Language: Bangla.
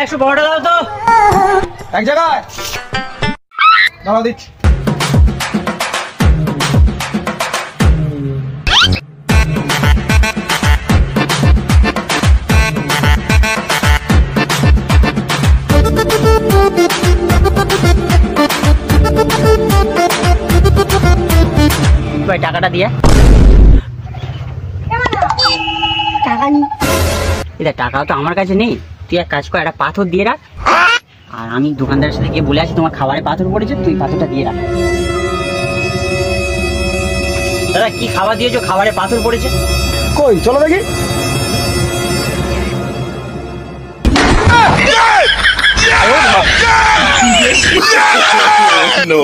100 বড়টা দাও তো। এক জায়গায় দাঁড়া দিচ্ছি। ভাই টাকাটা দিয়ে। টাকা নেই। এটা টাকাও তো আমার কাছে নেই, তুই এক কাজ কর, একটা পাথর দিয়ে রাখ, আর আমি দোকানদারের সাথে গিয়ে বলে আসি তোমার খাবারে পাথর পড়েছে, তুই পাথরটা দিয়ে রাখ। দাদা কি খাবার দিয়েছো, খাবারে পাথর পড়েছে? কই চলো দেখি। No.